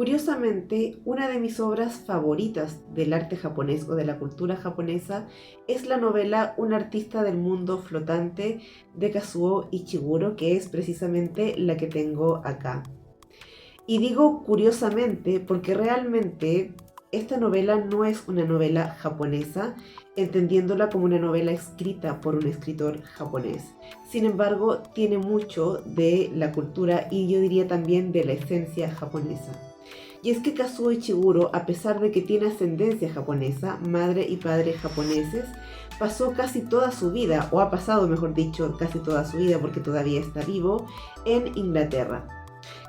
Curiosamente, una de mis obras favoritas del arte japonés o de la cultura japonesa es la novela Un artista del mundo flotante de Kazuo Ishiguro, que es precisamente la que tengo acá. Y digo curiosamente porque realmente esta novela no es una novela japonesa, entendiéndola como una novela escrita por un escritor japonés. Sin embargo, tiene mucho de la cultura y yo diría también de la esencia japonesa. Y es que Kazuo Ishiguro, a pesar de que tiene ascendencia japonesa, madre y padre japoneses, pasó casi toda su vida, o ha pasado, mejor dicho, casi toda su vida porque todavía está vivo, en Inglaterra.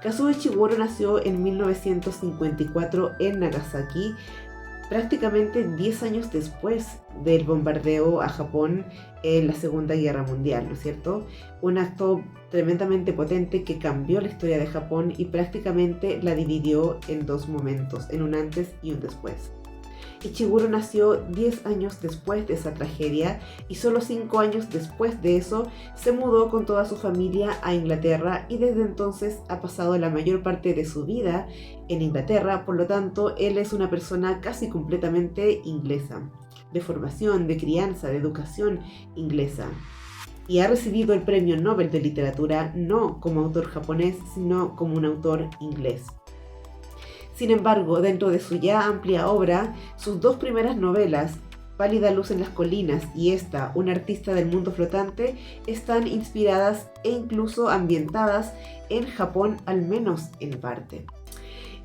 Kazuo Ishiguro nació en 1954 en Nagasaki, prácticamente 10 años después del bombardeo a Japón en la Segunda Guerra Mundial, ¿no es cierto? Un acto tremendamente potente que cambió la historia de Japón y prácticamente la dividió en dos momentos, en un antes y un después. Ishiguro nació 10 años después de esa tragedia y solo 5 años después de eso se mudó con toda su familia a Inglaterra y desde entonces ha pasado la mayor parte de su vida en Inglaterra, por lo tanto él es una persona casi completamente inglesa, de formación, de crianza, de educación inglesa. Y ha recibido el Premio Nobel de Literatura no como autor japonés, sino como un autor inglés. Sin embargo, dentro de su ya amplia obra, sus dos primeras novelas, Pálida luz en las colinas y esta, Un artista del mundo flotante, están inspiradas e incluso ambientadas en Japón, al menos en parte.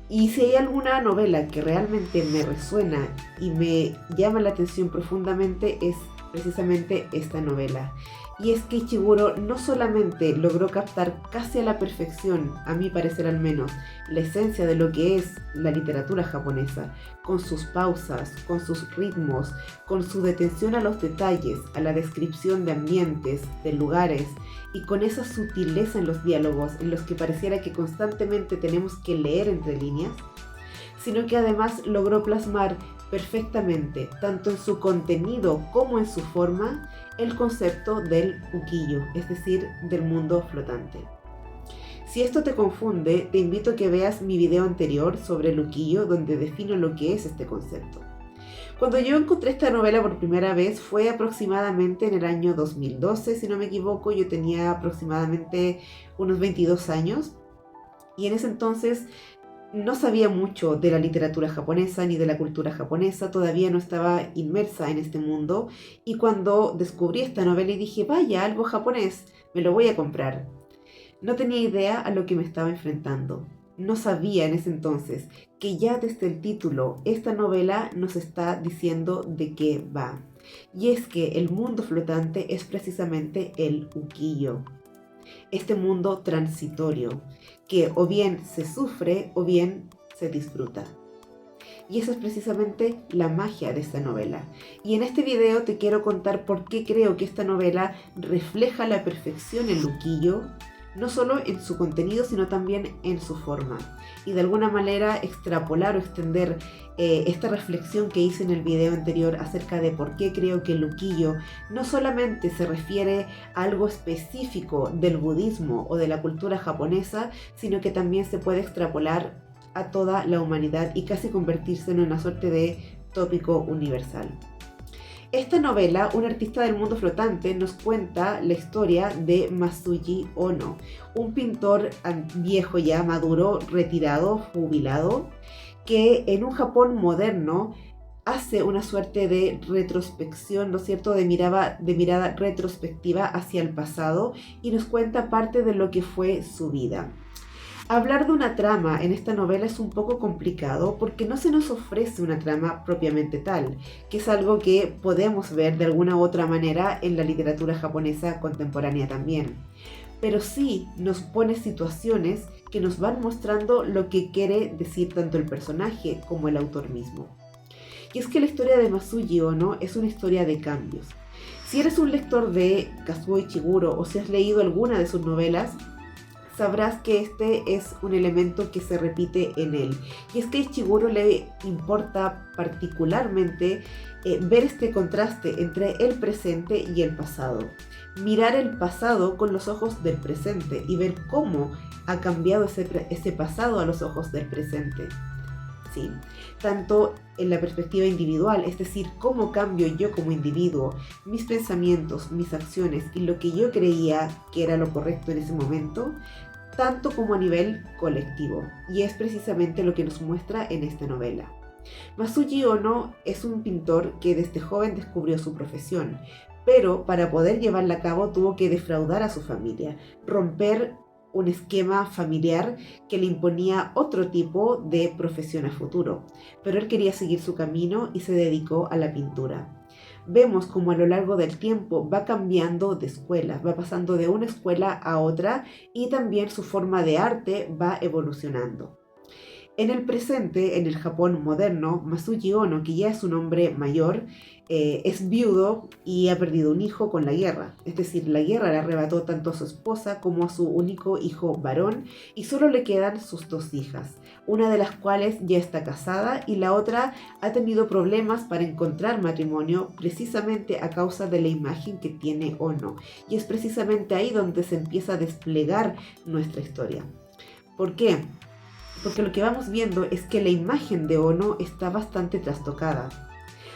Y si hay alguna novela que realmente me resuena y me llama la atención profundamente, es precisamente esta novela. Y es que Ishiguro no solamente logró captar casi a la perfección, a mi parecer al menos, la esencia de lo que es la literatura japonesa, con sus pausas, con sus ritmos, con su detención a los detalles, a la descripción de ambientes, de lugares, y con esa sutileza en los diálogos en los que pareciera que constantemente tenemos que leer entre líneas, sino que además logró plasmar perfectamente, tanto en su contenido como en su forma, el concepto del ukiyo, es decir, del mundo flotante. Si esto te confunde, te invito a que veas mi video anterior sobre el ukiyo, donde defino lo que es este concepto. Cuando yo encontré esta novela por primera vez fue aproximadamente en el año 2012, si no me equivoco, yo tenía aproximadamente unos 22 años y en ese entonces no sabía mucho de la literatura japonesa ni de la cultura japonesa, todavía no estaba inmersa en este mundo y cuando descubrí esta novela y dije, vaya, algo japonés, me lo voy a comprar. No tenía idea a lo que me estaba enfrentando. No sabía en ese entonces que ya desde el título esta novela nos está diciendo de qué va. Y es que el mundo flotante es precisamente el ukiyo. Este mundo transitorio, que o bien se sufre o bien se disfruta. Y esa es precisamente la magia de esta novela. Y en este video te quiero contar por qué creo que esta novela refleja a la perfección el ukiyo, no solo en su contenido, sino también en su forma. Y de alguna manera extrapolar o extender esta reflexión que hice en el video anterior acerca de por qué creo que el ukiyo no solamente se refiere a algo específico del budismo o de la cultura japonesa, sino que también se puede extrapolar a toda la humanidad y casi convertirse en una suerte de tópico universal. Esta novela, Un artista del mundo flotante, nos cuenta la historia de Masuji Ono, un pintor viejo ya, maduro, retirado, jubilado, que en un Japón moderno hace una suerte de retrospección, ¿no es cierto?, de mirada retrospectiva hacia el pasado y nos cuenta parte de lo que fue su vida. Hablar de una trama en esta novela es un poco complicado porque no se nos ofrece una trama propiamente tal, que es algo que podemos ver de alguna u otra manera en la literatura japonesa contemporánea también. Pero sí nos pone situaciones que nos van mostrando lo que quiere decir tanto el personaje como el autor mismo. Y es que la historia de Masuji Ono es una historia de cambios. Si eres un lector de Kazuo Ishiguro o si has leído alguna de sus novelas, sabrás que este es un elemento que se repite en él. Y es que a Ishiguro le importa particularmente ver este contraste entre el presente y el pasado. Mirar el pasado con los ojos del presente y ver cómo ha cambiado ese pasado a los ojos del presente. ¿Sí? Tanto en la perspectiva individual, es decir, cómo cambio yo como individuo, mis pensamientos, mis acciones y lo que yo creía que era lo correcto en ese momento, tanto como a nivel colectivo. Y es precisamente lo que nos muestra en esta novela. Masuji Ono es un pintor que desde joven descubrió su profesión, pero para poder llevarla a cabo tuvo que defraudar a su familia, romper un esquema familiar que le imponía otro tipo de profesión a futuro, pero él quería seguir su camino y se dedicó a la pintura. Vemos como a lo largo del tiempo va cambiando de escuela, va pasando de una escuela a otra y también su forma de arte va evolucionando. En el presente, en el Japón moderno, Masuji Ono, que ya es un hombre mayor, es viudo y ha perdido un hijo con la guerra. Es decir, la guerra le arrebató tanto a su esposa como a su único hijo varón y solo le quedan sus dos hijas, una de las cuales ya está casada y la otra ha tenido problemas para encontrar matrimonio precisamente a causa de la imagen que tiene Ono. Y es precisamente ahí donde se empieza a desplegar nuestra historia. ¿Por qué? Porque lo que vamos viendo es que la imagen de Ono está bastante trastocada.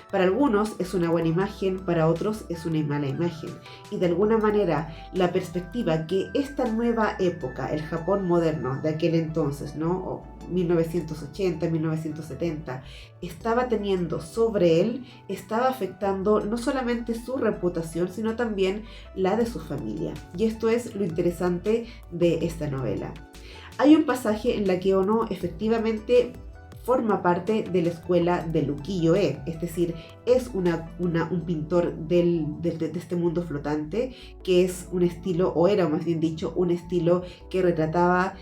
Para algunos es una buena imagen, para otros es una mala imagen. Y de alguna manera la perspectiva que esta nueva época, el Japón moderno de aquel entonces, ¿no? O 1980, 1970, estaba teniendo sobre él, estaba afectando no solamente su reputación, sino también la de su familia. Y esto es lo interesante de esta novela. Hay un pasaje en la que Ono efectivamente forma parte de la escuela del ukiyo-e, es decir, es un pintor de este mundo flotante, que es un estilo, o era más bien dicho, un estilo que retrataba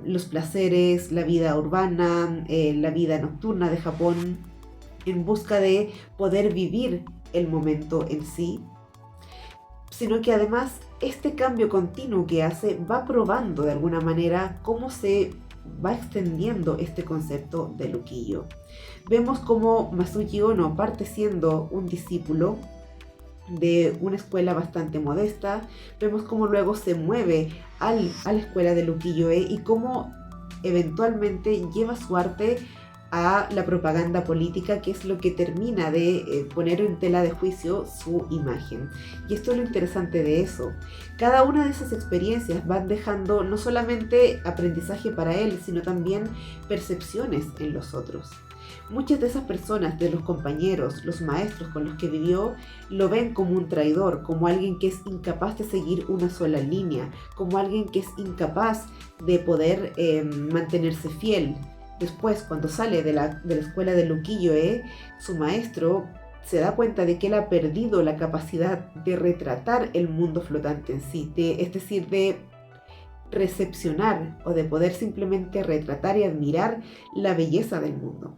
los placeres, la vida urbana, la vida nocturna de Japón, en busca de poder vivir el momento en sí, sino que además este cambio continuo que hace va probando de alguna manera cómo se va extendiendo este concepto del ukiyo. Vemos cómo Masuji Ono parte siendo un discípulo de una escuela bastante modesta, vemos cómo luego se mueve a la escuela del ukiyo-e y cómo eventualmente lleva su arte a la propaganda política, que es lo que termina de poner en tela de juicio su imagen. Y esto es lo interesante de eso. Cada una de esas experiencias van dejando no solamente aprendizaje para él, sino también percepciones en los otros. Muchas de esas personas, de los compañeros, los maestros con los que vivió, lo ven como un traidor, como alguien que es incapaz de seguir una sola línea, como alguien que es incapaz de poder mantenerse fiel. Después, cuando sale de la escuela del ukiyo-e, su maestro se da cuenta de que él ha perdido la capacidad de retratar el mundo flotante en sí, es decir, de recepcionar o de poder simplemente retratar y admirar la belleza del mundo.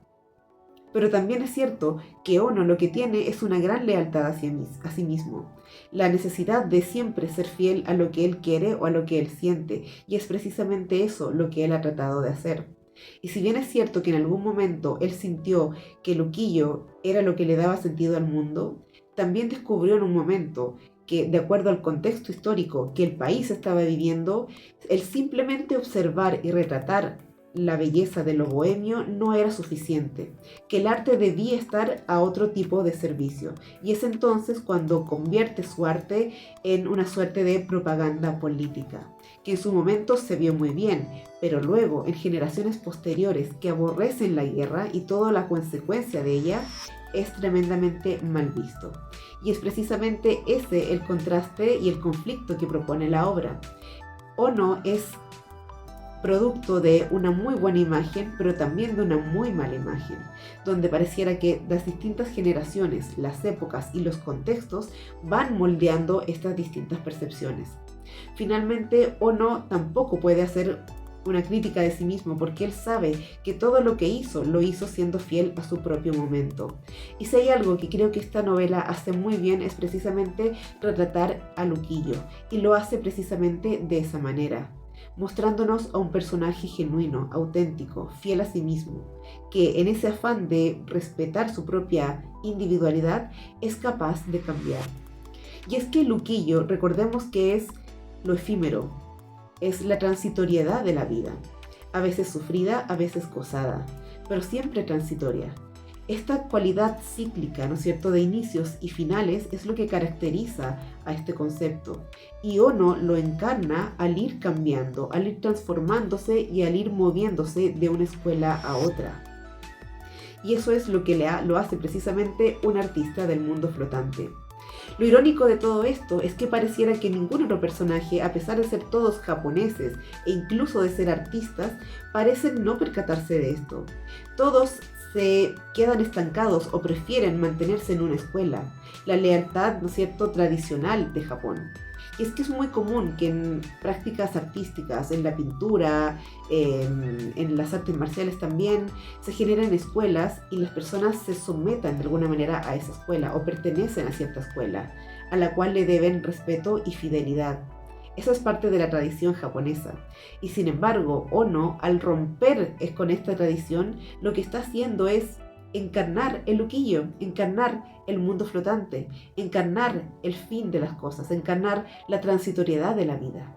Pero también es cierto que Ono lo que tiene es una gran lealtad a sí mismo, la necesidad de siempre ser fiel a lo que él quiere o a lo que él siente, y es precisamente eso lo que él ha tratado de hacer. Y si bien es cierto que en algún momento él sintió que el ukiyo era lo que le daba sentido al mundo, también descubrió en un momento que, de acuerdo al contexto histórico que el país estaba viviendo, el simplemente observar y retratar la belleza de lo bohemio no era suficiente, que el arte debía estar a otro tipo de servicio. Y es entonces cuando convierte su arte en una suerte de propaganda política, que en su momento se vio muy bien, pero luego en generaciones posteriores que aborrecen la guerra y toda la consecuencia de ella, es tremendamente mal visto. Y es precisamente ese el contraste y el conflicto que propone la obra. Ono es producto de una muy buena imagen, pero también de una muy mala imagen, donde pareciera que las distintas generaciones, las épocas y los contextos van moldeando estas distintas percepciones. Finalmente, Ono tampoco puede hacer una crítica de sí mismo porque él sabe que todo lo que hizo, lo hizo siendo fiel a su propio momento. Y si hay algo que creo que esta novela hace muy bien es precisamente retratar al ukiyo, y lo hace precisamente de esa manera. mostrándonos a un personaje genuino, auténtico, fiel a sí mismo, que en ese afán de respetar su propia individualidad es capaz de cambiar. Y es que Luquillo, recordemos que es lo efímero, es la transitoriedad de la vida, a veces sufrida, a veces gozada, pero siempre transitoria. Esta cualidad cíclica, ¿no es cierto?, de inicios y finales es lo que caracteriza a este concepto. Y Ono lo encarna al ir cambiando, al ir transformándose y al ir moviéndose de una escuela a otra. Y eso es lo que lo hace precisamente un artista del mundo flotante. Lo irónico de todo esto es que pareciera que ningún otro personaje, a pesar de ser todos japoneses e incluso de ser artistas, parecen no percatarse de esto. Todos se quedan estancados o prefieren mantenerse en una escuela, la lealtad, ¿no es cierto?, tradicional de Japón. Y es que es muy común que en prácticas artísticas, en la pintura, en las artes marciales también, se generen escuelas y las personas se sometan de alguna manera a esa escuela o pertenecen a cierta escuela, a la cual le deben respeto y fidelidad. Eso es parte de la tradición japonesa. Y sin embargo, Ono, al romper con esta tradición, lo que está haciendo es encarnar el ukiyo, encarnar el mundo flotante, encarnar el fin de las cosas, encarnar la transitoriedad de la vida.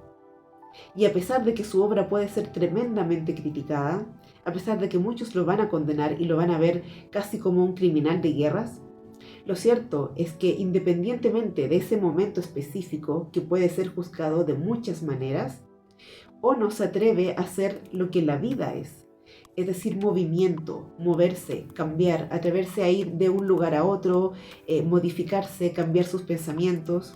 Y a pesar de que su obra puede ser tremendamente criticada, a pesar de que muchos lo van a condenar y lo van a ver casi como un criminal de guerras, lo cierto es que independientemente de ese momento específico, que puede ser juzgado de muchas maneras, Ono se atreve a hacer lo que la vida es decir, movimiento, moverse, cambiar, atreverse a ir de un lugar a otro, modificarse, cambiar sus pensamientos.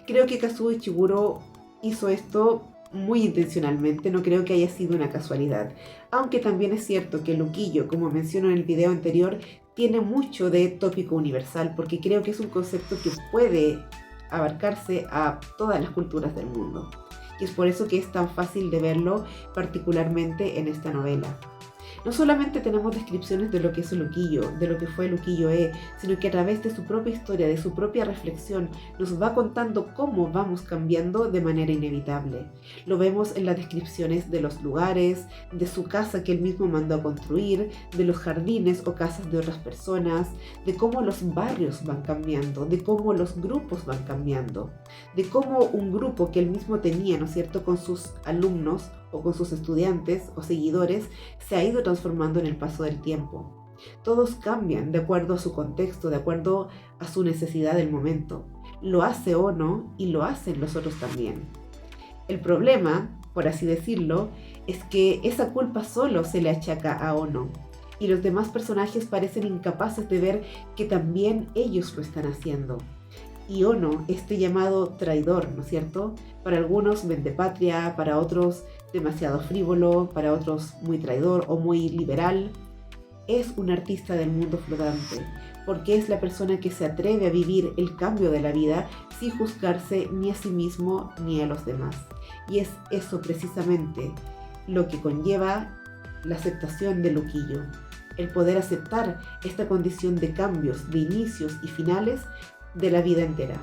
Creo que Kazuo Ishiguro hizo esto muy intencionalmente, no creo que haya sido una casualidad. Aunque también es cierto que el ukiyo, como menciono en el video anterior, tiene mucho de tópico universal, porque creo que es un concepto que puede abarcarse a todas las culturas del mundo. Y es por eso que es tan fácil de verlo, particularmente en esta novela. No solamente tenemos descripciones de lo que es el ukiyo, de lo que fue el ukiyo-e, sino que a través de su propia historia, de su propia reflexión, nos va contando cómo vamos cambiando de manera inevitable. Lo vemos en las descripciones de los lugares, de su casa que él mismo mandó a construir, de los jardines o casas de otras personas, de cómo los barrios van cambiando, de cómo los grupos van cambiando, de cómo un grupo que él mismo tenía, ¿no es cierto?, con sus alumnos o con sus estudiantes o seguidores, se ha ido transformando en el paso del tiempo. Todos cambian de acuerdo a su contexto, de acuerdo a su necesidad del momento. Lo hace Ono y lo hacen los otros también. El problema, por así decirlo, es que esa culpa solo se le achaca a Ono y los demás personajes parecen incapaces de ver que también ellos lo están haciendo. Y Ono, este llamado traidor, ¿no es cierto?, para algunos vendepatria, para otros demasiado frívolo, para otros muy traidor o muy liberal, es un artista del mundo flotante, porque es la persona que se atreve a vivir el cambio de la vida sin juzgarse ni a sí mismo ni a los demás. Y es eso precisamente lo que conlleva la aceptación del ukiyo, el poder aceptar esta condición de cambios, de inicios y finales de la vida entera.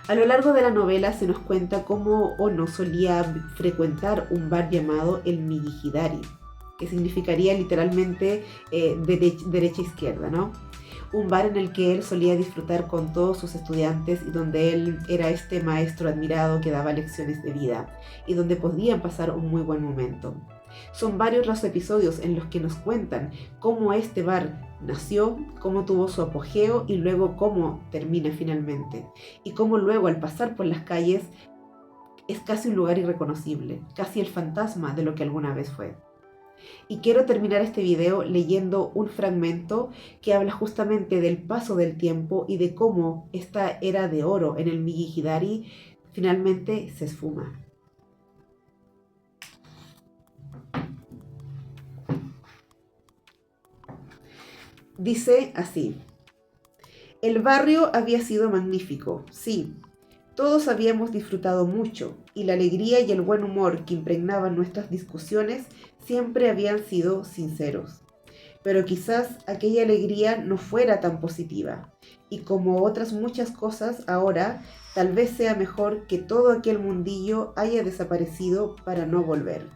A lo largo de la novela se nos cuenta cómo Ono solía frecuentar un bar llamado el Migihidari, que significaría literalmente derecha-izquierda, ¿no? Un bar en el que él solía disfrutar con todos sus estudiantes y donde él era este maestro admirado que daba lecciones de vida y donde podían pasar un muy buen momento. Son varios los episodios en los que nos cuentan cómo este bar nació, cómo tuvo su apogeo y luego cómo termina finalmente. Y cómo luego al pasar por las calles es casi un lugar irreconocible, casi el fantasma de lo que alguna vez fue. Y quiero terminar este video leyendo un fragmento que habla justamente del paso del tiempo y de cómo esta era de oro en el Migihidari finalmente se esfuma. Dice así: el barrio había sido magnífico, sí. Todos habíamos disfrutado mucho y la alegría y el buen humor que impregnaban nuestras discusiones siempre habían sido sinceros. pero quizás aquella alegría no fuera tan positiva. Y como otras muchas cosas ahora, tal vez sea mejor que todo aquel mundillo haya desaparecido para no volver.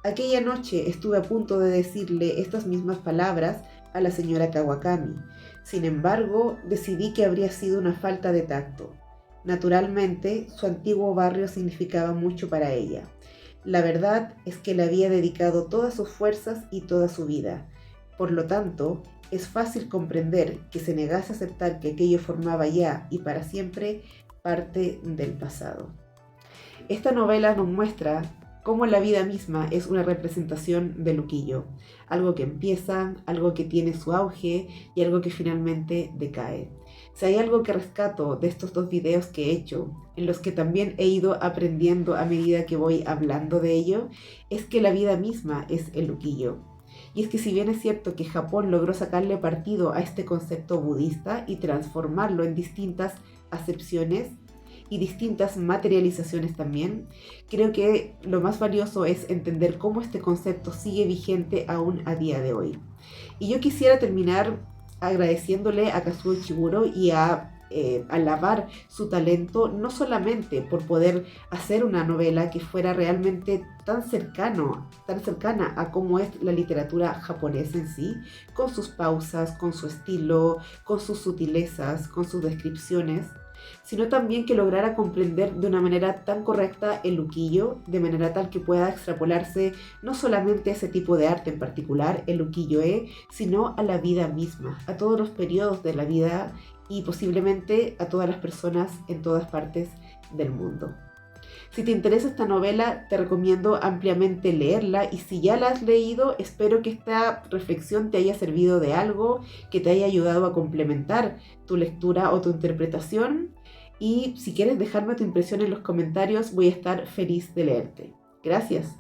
Aquella noche estuve a punto de decirle estas mismas palabras a la señora Kawakami. Sin embargo, decidí que habría sido una falta de tacto. Naturalmente, su antiguo barrio significaba mucho para ella. La verdad es que le había dedicado todas sus fuerzas y toda su vida. Por lo tanto, es fácil comprender que se negase a aceptar que aquello formaba ya y para siempre parte del pasado. Esta novela nos muestra cómo la vida misma es una representación de Luquillo, algo que empieza, algo que tiene su auge y algo que finalmente decae. Si hay algo que rescato de estos dos videos que he hecho, en los que también he ido aprendiendo a medida que voy hablando de ello, es que la vida misma es el Luquillo. Y es que si bien es cierto que Japón logró sacarle partido a este concepto budista y transformarlo en distintas acepciones, y distintas materializaciones también, creo que lo más valioso es entender cómo este concepto sigue vigente aún a día de hoy. Y yo quisiera terminar agradeciéndole a Kazuo Ishiguro y a alabar su talento, no solamente por poder hacer una novela que fuera realmente tan cercana a cómo es la literatura japonesa en sí, con sus pausas, con su estilo, con sus sutilezas, con sus descripciones, sino también que lograra comprender de una manera tan correcta el ukiyo, de manera tal que pueda extrapolarse no solamente a ese tipo de arte en particular, el ukiyo-e, sino a la vida misma, a todos los periodos de la vida y posiblemente a todas las personas en todas partes del mundo. Si te interesa esta novela, te recomiendo ampliamente leerla, y si ya la has leído, espero que esta reflexión te haya servido de algo, que te haya ayudado a complementar tu lectura o tu interpretación. Y si quieres dejarme tu impresión en los comentarios, voy a estar feliz de leerte. Gracias.